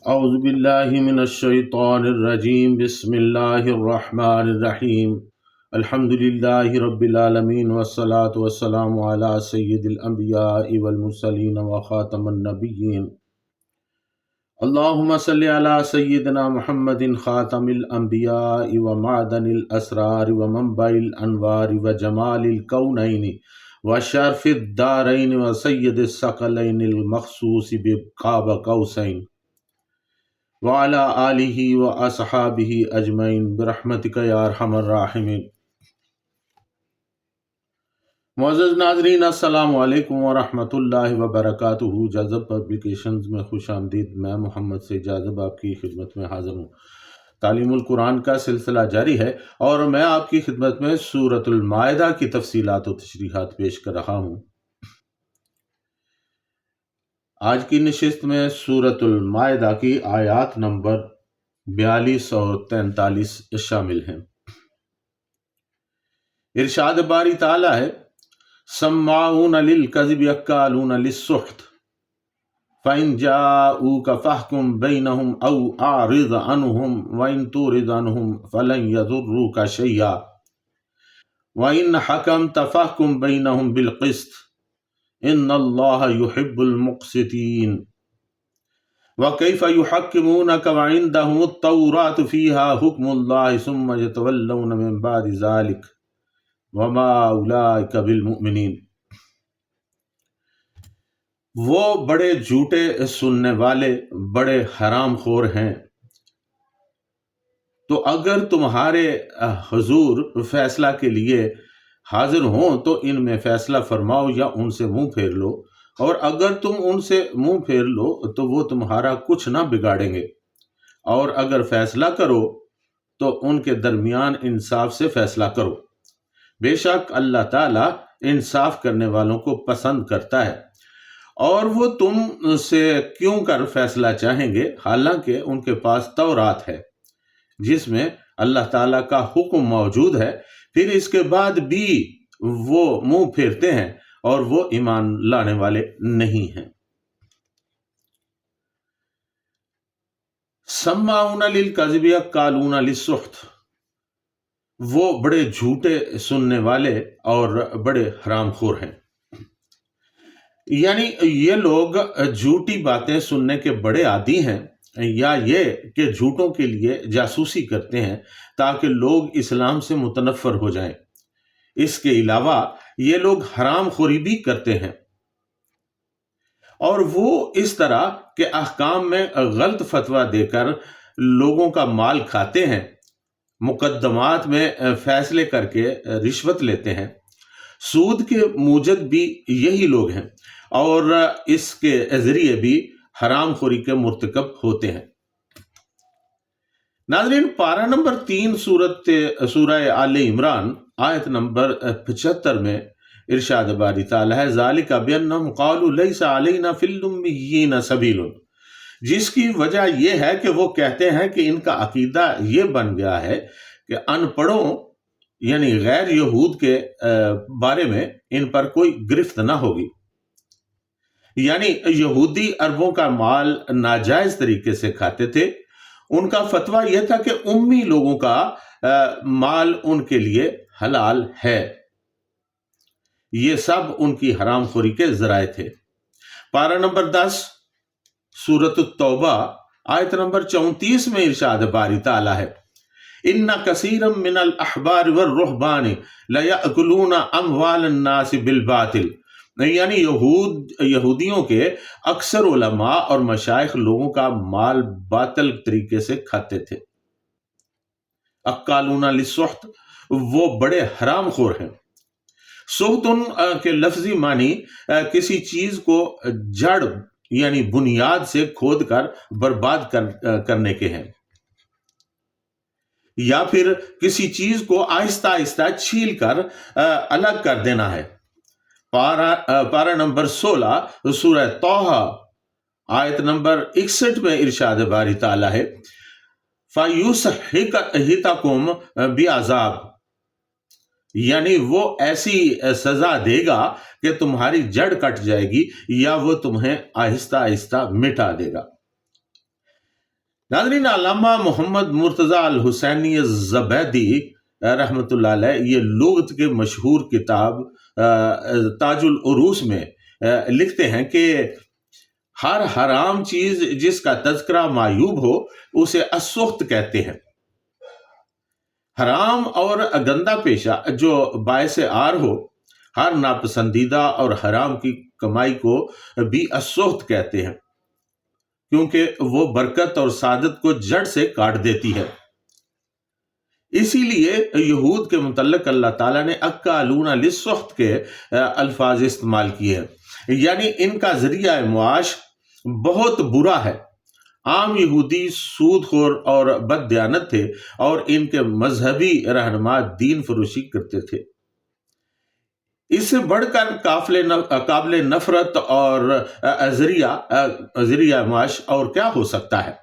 اعوذ باللہ من الشیطان الرجیم، بسم اللہ الرحمن الرحیم، الحمد للہ رب العالمین والصلاة والسلام علی سید الانبیاء والمرسلین وخاتم النبیین، اللہم صلی علی سیدنا محمد خاتم الانبیاء ومعدن الاسرار ومنبع الانوار وجمال الکونین وشرف الدارین وسید الثقلین المخصوص بقاب قوسین وعلى آلہ واصحابہ اجمعین برحمتک یا ارحم الراحمین۔ معزز ناظرین، السلام علیکم ورحمۃ اللہ وبرکاتہ۔ جذب پبلیکیشنز میں خوش آمدید۔ میں محمد سے جاذب آپ کی خدمت میں حاضر ہوں۔ تعلیم القرآن کا سلسلہ جاری ہے اور میں آپ کی خدمت میں سورۃ المائدہ کی تفصیلات و تشریحات پیش کر رہا ہوں۔ آج کی نشست میں سورۃ المائدہ کی آیات نمبر 42 اور 43 شامل ہیں۔ ارشاد باری تعالیٰ ہے، سماعون للکذب اکالون للسحت فإن جاءوك فاحكم بينهم أو أعرض عنهم وإن تعرض عنهم فلن يضروك شيئا وإن حكمت فاحكم بينهم بالقسط ان اللہ یحب المقسطین وکیف یحکمونک وعندهم التوراۃ فیہا حکم اللہ ثم یتولون من بعد ذلک وما اولئک بالمؤمنین۔ وہ بڑے جھوٹے سننے والے بڑے حرام خور ہیں، تو اگر تمہارے حضور فیصلہ کے لیے حاضر ہوں تو ان میں فیصلہ فرماؤ یا ان سے منہ پھیر لو، اور اگر تم ان سے منہ پھیر لو تو وہ تمہارا کچھ نہ بگاڑیں گے، اور اگر فیصلہ کرو تو ان کے درمیان انصاف سے فیصلہ کرو، بے شک اللہ تعالیٰ انصاف کرنے والوں کو پسند کرتا ہے۔ اور وہ تم سے کیوں کر فیصلہ چاہیں گے حالانکہ ان کے پاس تورات ہے جس میں اللہ تعالیٰ کا حکم موجود ہے، پھر اس کے بعد بھی وہ منہ پھیرتے ہیں اور وہ ایمان لانے والے نہیں ہیں۔ سماعون للکذب اکالون للسحت، وہ بڑے جھوٹے سننے والے اور بڑے حرام خور ہیں، یعنی یہ لوگ جھوٹی باتیں سننے کے بڑے عادی ہیں، یا یہ کہ جھوٹوں کے لیے جاسوسی کرتے ہیں تاکہ لوگ اسلام سے متنفر ہو جائیں۔ اس کے علاوہ یہ لوگ حرام خوری بھی کرتے ہیں، اور وہ اس طرح کے احکام میں غلط فتویٰ دے کر لوگوں کا مال کھاتے ہیں، مقدمات میں فیصلے کر کے رشوت لیتے ہیں۔ سود کے موجد بھی یہی لوگ ہیں اور اس کے ذریعے بھی حرام خوری کے مرتکب ہوتے ہیں۔ ناظرین، پارہ نمبر 3 سورہ آل عمران آیت نمبر 75 میں ارشاد باری تعالیٰ ہے، ذالک بأنہم قالوا لیس علینا فی الامیین سبیل، جس کی وجہ یہ ہے کہ وہ کہتے ہیں کہ ان کا عقیدہ یہ بن گیا ہے کہ ان پڑھوں یعنی غیر یہود کے بارے میں ان پر کوئی گرفت نہ ہوگی، یعنی یہودی عربوں کا مال ناجائز طریقے سے کھاتے تھے۔ ان کا فتویٰ یہ تھا کہ امی لوگوں کا مال ان کے لیے حلال ہے۔ یہ سب ان کی حرام خوری کے ذرائع تھے۔ پارہ نمبر 10 سورۃ التوبہ آیت نمبر 34 میں ارشاد باری تعالیٰ ہے، ان کثیرا من الاحبار والرہبان لیأکلون اموال الناس بالباطل، یعنی یہودیوں کے اکثر علماء اور مشائخ لوگوں کا مال باطل طریقے سے کھاتے تھے۔ اکالون للسحت، وہ بڑے حرام خور ہیں۔ سحتن کے لفظی معنی کسی چیز کو جڑ یعنی بنیاد سے کھود کر برباد کرنے کے ہیں، یا پھر کسی چیز کو آہستہ آہستہ چھیل کر الگ کر دینا ہے۔ پارہ نمبر 16 سورہ طٰہٰ آیت نمبر 61 میں ارشاد باری تعالیٰ ہے، فَيُسْحِقَكُم بِعَذَابٍ، یعنی وہ ایسی سزا دے گا کہ تمہاری جڑ کٹ جائے گی یا وہ تمہیں آہستہ آہستہ مٹا دے گا۔ ناظرین، علامہ محمد مرتضی الحسینی الزبیدی رحمۃ اللہ علیہ یہ لغت کے مشہور کتاب تاج العروس میں لکھتے ہیں کہ ہر حرام چیز جس کا تذکرہ معیوب ہو اسے السخط کہتے ہیں۔ حرام اور گندا پیشہ جو باعث عار ہو، ہر ناپسندیدہ اور حرام کی کمائی کو بھی السخط کہتے ہیں، کیونکہ وہ برکت اور سعادت کو جڑ سے کاٹ دیتی ہے۔ اسی لیے یہود کے متعلق اللہ تعالیٰ نے اکالون للسخط کے الفاظ استعمال کیے ہیں، یعنی ان کا ذریعہ معاش بہت برا ہے۔ عام یہودی سود خور اور بد دیانت تھے اور ان کے مذہبی رہنما دین فروشی کرتے تھے۔ اس سے بڑھ کر قابل نفرت اور ذریعہ معاش اور کیا ہو سکتا ہے؟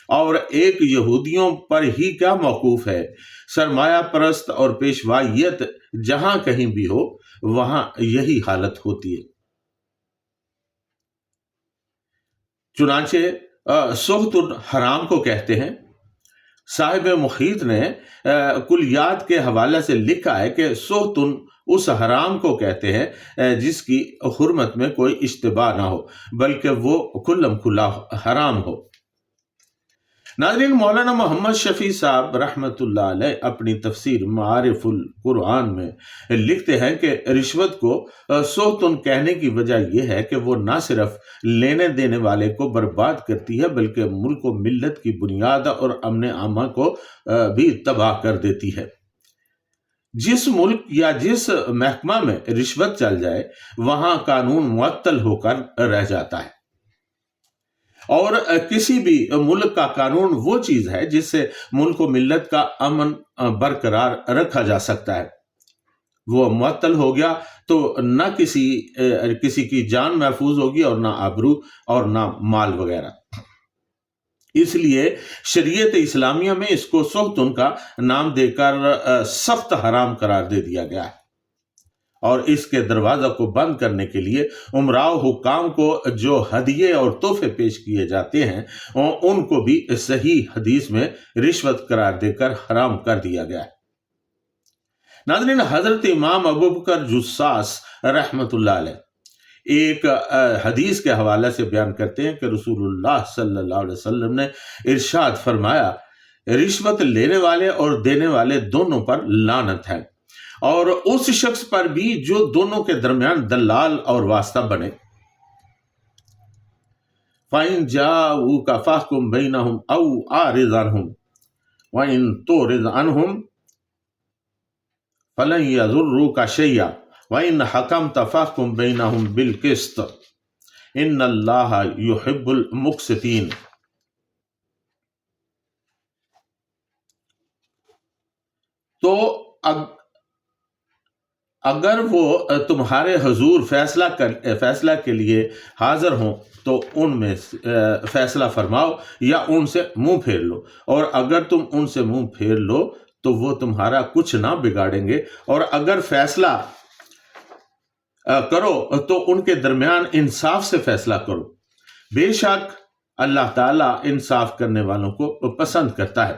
اور ایک یہودیوں پر ہی کیا موقوف ہے؟ سرمایہ پرست اور پیشوائیت جہاں کہیں بھی ہو وہاں یہی حالت ہوتی ہے۔ چنانچہ سخط حرام کو کہتے ہیں۔ صاحب محیط نے کلیات کے حوالے سے لکھا ہے کہ سخط اس حرام کو کہتے ہیں جس کی حرمت میں کوئی اشتباہ نہ ہو بلکہ وہ کھلم کھلا حرام ہو۔ ناظرین، مولانا محمد شفیع صاحب رحمۃ اللہ علیہ اپنی تفسیر معارف القرآن میں لکھتے ہیں کہ رشوت کو سوتن کہنے کی وجہ یہ ہے کہ وہ نہ صرف لینے دینے والے کو برباد کرتی ہے بلکہ ملک و ملت کی بنیاد اور امن عامہ کو بھی تباہ کر دیتی ہے۔ جس ملک یا جس محکمہ میں رشوت چل جائے وہاں قانون معطل ہو کر رہ جاتا ہے، اور کسی بھی ملک کا قانون وہ چیز ہے جس سے ملک و ملت کا امن برقرار رکھا جا سکتا ہے۔ وہ معطل ہو گیا تو نہ کسی کی جان محفوظ ہوگی اور نہ آبرو اور نہ مال وغیرہ۔ اس لیے شریعت اسلامیہ میں اس کو سخت کا نام دے کر سخت حرام قرار دے دیا گیا ہے، اور اس کے دروازہ کو بند کرنے کے لیے امراء حکام کو جو ہدیے اور تحفے پیش کیے جاتے ہیں ان کو بھی صحیح حدیث میں رشوت قرار دے کر حرام کر دیا گیا ہے۔ ناظرین، حضرت امام ابوبکر جساس رحمۃ اللہ علیہ ایک حدیث کے حوالے سے بیان کرتے ہیں کہ رسول اللہ صلی اللہ علیہ وسلم نے ارشاد فرمایا، رشوت لینے والے اور دینے والے دونوں پر لعنت ہے، اور اس شخص پر بھی جو دونوں کے درمیان دلال اور واسطہ بنے۔ فَإِن جَاءُوكَ فَاحْكُم بَيْنَهُمْ أَوْ أَعْرِضْ عَنْهُمْ وَإِن تُعْرِضْ عَنْهُمْ فَلَن يَضُرُّوكَ شَيْئًا وَإِن حَكَمْتَ فَاحْكُم بَيْنَهُمْ بِالْقِسْطِ إِنَّ اللَّهَ يُحِبُّ الْمُقْسِطِينَ۔ تو اگر وہ تمہارے حضور فیصلہ کے لیے حاضر ہوں تو ان میں فیصلہ فرماؤ یا ان سے منہ پھیر لو، اور اگر تم ان سے منہ پھیر لو تو وہ تمہارا کچھ نہ بگاڑیں گے، اور اگر فیصلہ کرو تو ان کے درمیان انصاف سے فیصلہ کرو، بے شک اللہ تعالیٰ انصاف کرنے والوں کو پسند کرتا ہے۔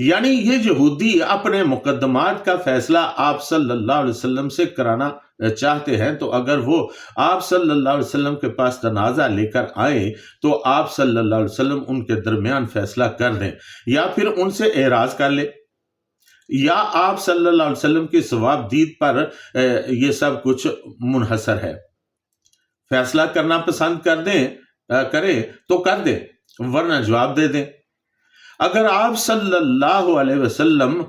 یعنی یہ یہودی اپنے مقدمات کا فیصلہ آپ صلی اللہ علیہ وسلم سے کرانا چاہتے ہیں، تو اگر وہ آپ صلی اللہ علیہ وسلم کے پاس تنازع لے کر آئیں تو آپ صلی اللہ علیہ وسلم ان کے درمیان فیصلہ کر دیں، یا پھر ان سے اعراض کر لیں، یا آپ صلی اللہ علیہ وسلم کی ثواب دید پر یہ سب کچھ منحصر ہے۔ فیصلہ کرنا پسند کریں تو کر دیں، ورنہ جواب دے دیں۔ اگر آپ صلی اللہ علیہ وسلم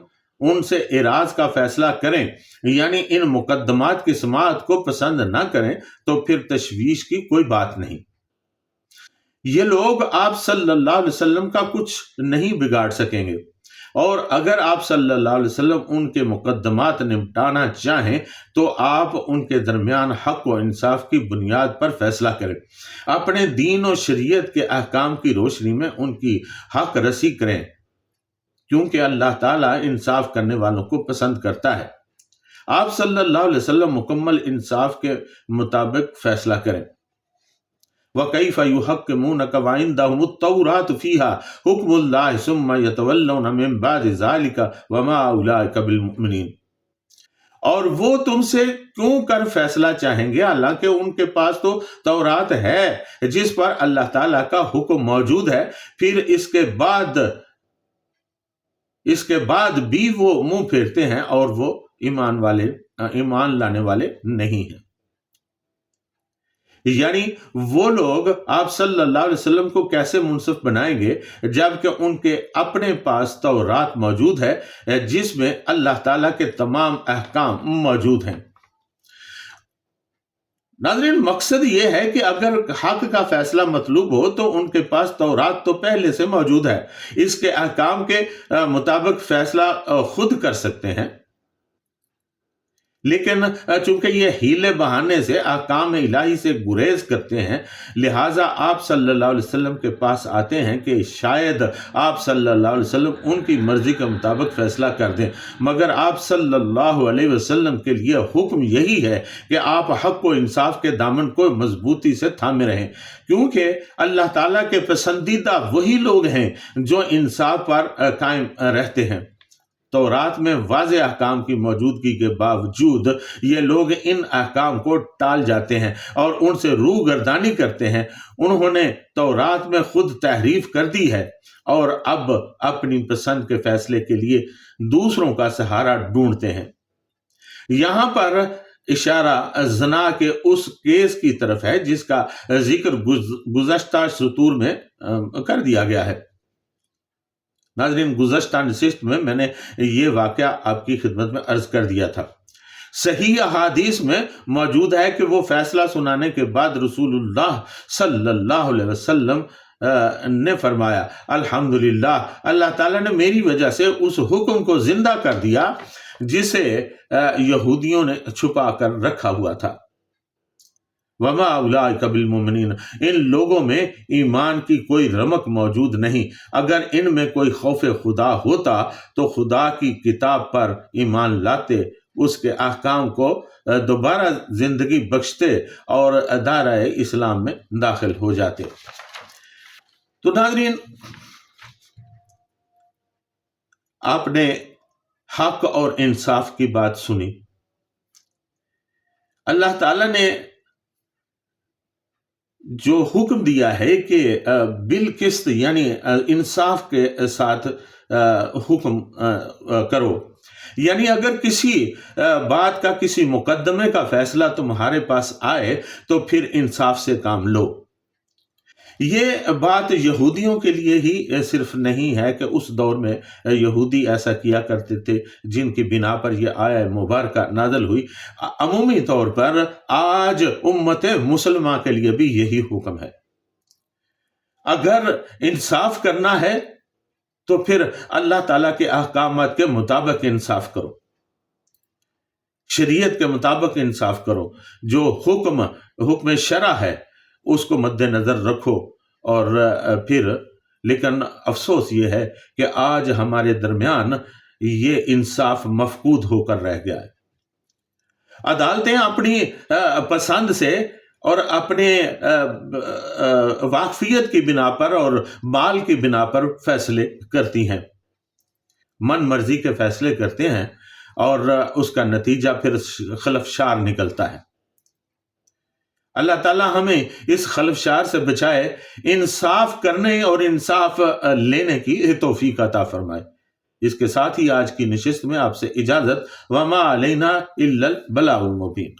ان سے اعراض کا فیصلہ کریں، یعنی ان مقدمات کی سماعت کو پسند نہ کریں، تو پھر تشویش کی کوئی بات نہیں۔ یہ لوگ آپ صلی اللہ علیہ وسلم کا کچھ نہیں بگاڑ سکیں گے، اور اگر آپ صلی اللہ علیہ وسلم ان کے مقدمات نمٹانا چاہیں تو آپ ان کے درمیان حق و انصاف کی بنیاد پر فیصلہ کریں، اپنے دین و شریعت کے احکام کی روشنی میں ان کی حق رسی کریں، کیونکہ اللہ تعالیٰ انصاف کرنے والوں کو پسند کرتا ہے۔ آپ صلی اللہ علیہ وسلم مکمل انصاف کے مطابق فیصلہ کریں۔ وَكَيْفَ يُحَكِّمُونَكَ وَعِندَهُمُ التَّوْرَاةُ فِيهَا حُكْمُ اللَّهِ ثُمَّ يَتَوَلَّوْنَ مِن بَعْدِ ذَلِكَ وَمَا أُولَٰئِكَ بِالْمُؤْمِنِينَ۔ اور وہ تم سے کیوں کر فیصلہ چاہیں گے، حالانکہ ان کے پاس تو تورات ہے جس پر اللہ تعالیٰ کا حکم موجود ہے، پھر اس کے بعد بھی وہ منہ پھیرتے ہیں اور وہ ایمان لانے والے نہیں ہیں۔ یعنی وہ لوگ آپ صلی اللہ علیہ وسلم کو کیسے منصف بنائیں گے جبکہ ان کے اپنے پاس تورات موجود ہے جس میں اللہ تعالیٰ کے تمام احکام موجود ہیں۔ ناظرین، مقصد یہ ہے کہ اگر حق کا فیصلہ مطلوب ہو تو ان کے پاس تورات تو پہلے سے موجود ہے، اس کے احکام کے مطابق فیصلہ خود کر سکتے ہیں، لیکن چونکہ یہ ہیلے بہانے سے احکام الہی سے گریز کرتے ہیں، لہٰذا آپ صلی اللہ علیہ وسلم کے پاس آتے ہیں کہ شاید آپ صلی اللہ علیہ وسلم ان کی مرضی کے مطابق فیصلہ کر دیں، مگر آپ صلی اللہ علیہ وسلم کے لیے حکم یہی ہے کہ آپ حق و انصاف کے دامن کو مضبوطی سے تھامے رہیں، کیونکہ اللہ تعالیٰ کے پسندیدہ وہی لوگ ہیں جو انصاف پر قائم رہتے ہیں۔ تورات میں واضح احکام کی موجودگی کے باوجود یہ لوگ ان احکام کو ٹال جاتے ہیں اور ان سے روگردانی کرتے ہیں۔ انہوں نے تورات میں خود تحریف کر دی ہے اور اب اپنی پسند کے فیصلے کے لیے دوسروں کا سہارا ڈھونڈتے ہیں۔ یہاں پر اشارہ زنا کے اس کیس کی طرف ہے جس کا ذکر گزشتہ سطور میں کر دیا گیا ہے۔ ناظرین، گزشتہ نشست میں نے یہ واقعہ آپ کی خدمت میں عرض کر دیا تھا۔ صحیح احادیث میں موجود ہے کہ وہ فیصلہ سنانے کے بعد رسول اللہ صلی اللہ علیہ وسلم نے فرمایا، الحمدللہ، اللہ تعالیٰ نے میری وجہ سے اس حکم کو زندہ کر دیا جسے یہودیوں نے چھپا کر رکھا ہوا تھا۔ وما اولئک بالمؤمنین، ان لوگوں میں ایمان کی کوئی رمق موجود نہیں۔ اگر ان میں کوئی خوف خدا ہوتا تو خدا کی کتاب پر ایمان لاتے، اس کے احکام کو دوبارہ زندگی بخشتے اور دائرہ اسلام میں داخل ہو جاتے۔ تو ناظرین، آپ نے حق اور انصاف کی بات سنی۔ اللہ تعالیٰ نے جو حکم دیا ہے کہ بالقسط یعنی انصاف کے ساتھ حکم کرو، یعنی اگر کسی بات کا، کسی مقدمے کا فیصلہ تمہارے پاس آئے تو پھر انصاف سے کام لو۔ یہ بات یہودیوں کے لیے ہی صرف نہیں ہے کہ اس دور میں یہودی ایسا کیا کرتے تھے جن کی بنا پر یہ آیہ مبارکہ نازل ہوئی، عمومی طور پر آج امت مسلمہ کے لیے بھی یہی حکم ہے۔ اگر انصاف کرنا ہے تو پھر اللہ تعالیٰ کے احکامات کے مطابق انصاف کرو، شریعت کے مطابق انصاف کرو، جو حکم شرع ہے اس کو مد نظر رکھو۔ اور پھر لیکن افسوس یہ ہے کہ آج ہمارے درمیان یہ انصاف مفقود ہو کر رہ گیا ہے۔ عدالتیں اپنی پسند سے اور اپنے واقفیت کی بنا پر اور مال کی بنا پر فیصلے کرتی ہیں، من مرضی کے فیصلے کرتے ہیں اور اس کا نتیجہ پھر خلفشار نکلتا ہے۔ اللہ تعالیٰ ہمیں اس خلفشار سے بچائے، انصاف کرنے اور انصاف لینے کی توفیق عطا فرمائے۔ اس کے ساتھ ہی آج کی نشست میں آپ سے اجازت، وما علینا الا البلاغ المبین۔